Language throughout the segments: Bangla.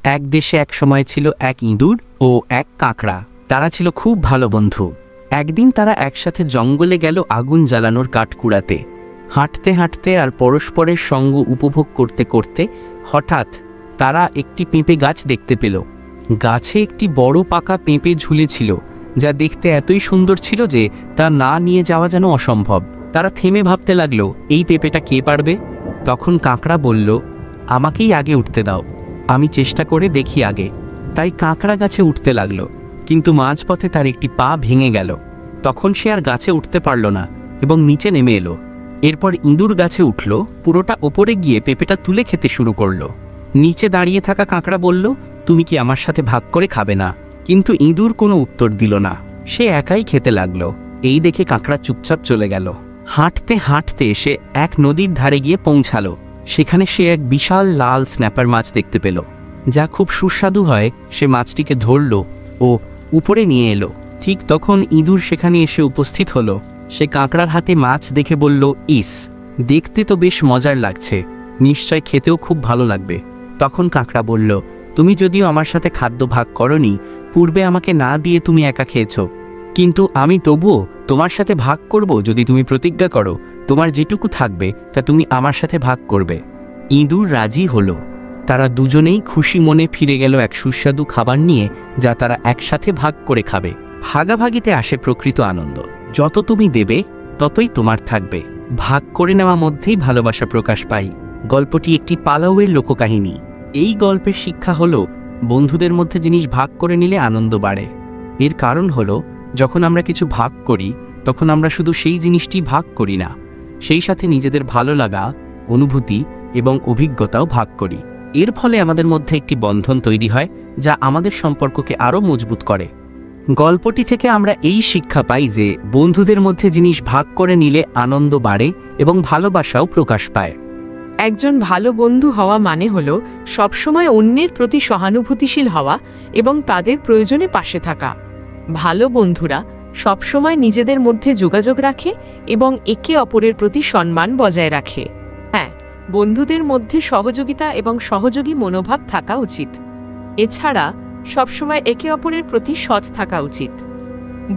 এক দেশে এক সময় ছিল এক ইঁদুর ও এক কাঁকড়া। তারা ছিল খুব ভালো বন্ধু। একদিন তারা একসাথে জঙ্গলে গেল আগুন জ্বালানোর কাঠ কুড়াতে। হাঁটতে হাঁটতে আর পরস্পরের সঙ্গ উপভোগ করতে করতে হঠাৎ তারা একটি পেঁপে গাছ দেখতে পেল। গাছে একটি বড় পাকা পেঁপে ঝুলেছিল, যা দেখতে এতই সুন্দর ছিল যে তা না নিয়ে যাওয়া যেন অসম্ভব। তারা থেমে ভাবতে লাগলো, এই পেঁপেটা কে পারবে? তখন কাঁকড়া বলল, আমাকেই আগে উঠতে দাও, আমি চেষ্টা করে দেখি আগে। তাই কাঁকড়া গাছে উঠতে লাগলো, কিন্তু মাঝপথে তার একটি পা ভেঙে গেল। তখন সে আর গাছে উঠতে পারল না এবং নিচে নেমে এলো। এরপর ইঁদুর গাছে উঠল, পুরোটা ওপরে গিয়ে পেঁপেটা তুলে খেতে শুরু করলো। নিচে দাঁড়িয়ে থাকা কাঁকড়া বলল, তুমি কি আমার সাথে ভাগ করে খাবে না? কিন্তু ইঁদুর কোনো উত্তর দিল না, সে একাই খেতে লাগলো। এই দেখে কাঁকড়া চুপচাপ চলে গেল। হাঁটতে হাঁটতে সে এক নদীর ধারে গিয়ে পৌঁছালো। সেখানে সে এক বিশাল লাল স্ন্যাপার মাছ দেখতে পেল, যা খুব সুস্বাদু হয়। সে মাছটিকে ধরল ও উপরে নিয়ে এলো। ঠিক তখন ইঁদুর সেখানে এসে উপস্থিত হলো। সে কাঁকড়ার হাতে মাছ দেখে বলল, ইস, দেখতে তো বেশ মজার লাগছে, নিশ্চয় খেতেও খুব ভালো লাগবে। তখন কাঁকড়া বলল, তুমি যদিও আমার সাথে খাদ্য ভাগ করনি, পূর্বে আমাকে না দিয়ে তুমি একা খেয়েছ, কিন্তু আমি তবুও তোমার সাথে ভাগ করব যদি তুমি প্রতিজ্ঞা করো তোমার যেটুকু থাকবে তা তুমি আমার সাথে ভাগ করবে। ইঁদুর রাজি হলো। তারা দুজনেই খুশি মনে ফিরে গেল এক সুস্বাদু খাবার নিয়ে, যা তারা একসাথে ভাগ করে খাবে। ভাগাভাগিতে আসে প্রকৃত আনন্দ। যত তুমি দেবে ততই তোমার থাকবে। ভাগ করে নেওয়া মধ্যেই ভালোবাসা প্রকাশ পায়। গল্পটি একটি পালাউয়ের লোককাহিনী। এই গল্পের শিক্ষা হলো, বন্ধুদের মধ্যে জিনিস ভাগ করে নিলে আনন্দ বাড়ে। এর কারণ হলো, যখন আমরা কিছু ভাগ করি তখন আমরা শুধু সেই জিনিসটি ভাগ করি না, সেই সাথে নিজেদের ভালো লাগা, অনুভূতি এবং অভিজ্ঞতাও ভাগ করি। এর ফলে আমাদের মধ্যে একটি বন্ধন তৈরি হয়, যা আমাদের সম্পর্ককে আরও মজবুত করে। গল্পটি থেকে আমরা এই শিক্ষা পাই যে বন্ধুদের মধ্যে জিনিস ভাগ করে নিলে আনন্দ বাড়ে এবং ভালোবাসাও প্রকাশ পায়। একজন ভালো বন্ধু হওয়া মানে হলো সবসময় অন্যের প্রতি সহানুভূতিশীল হওয়া এবং তাদের প্রয়োজনে পাশে থাকা। ভালো বন্ধুরা সবসময় নিজেদের মধ্যে যোগাযোগ রাখে এবং একে অপরের প্রতি সম্মান বজায় রাখে। হ্যাঁ, বন্ধুদের মধ্যে সহযোগিতা এবং সহযোগী মনোভাব থাকা উচিত। এছাড়া সবসময় একে অপরের প্রতি সৎ থাকা উচিত।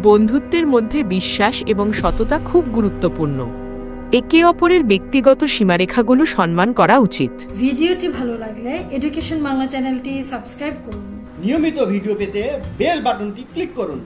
বন্ধুত্বের মধ্যে বিশ্বাস এবং সততা খুব গুরুত্বপূর্ণ। একে অপরের ব্যক্তিগত সীমারেখাগুলো সম্মান করা উচিত। ভিডিওটি ভালো লাগলে এডুকেশন বাংলা চ্যানেলটি সাবস্ক্রাইব করুন। নিয়মিত ভিডিও পেতে বেল বাটনটি ক্লিক করুন।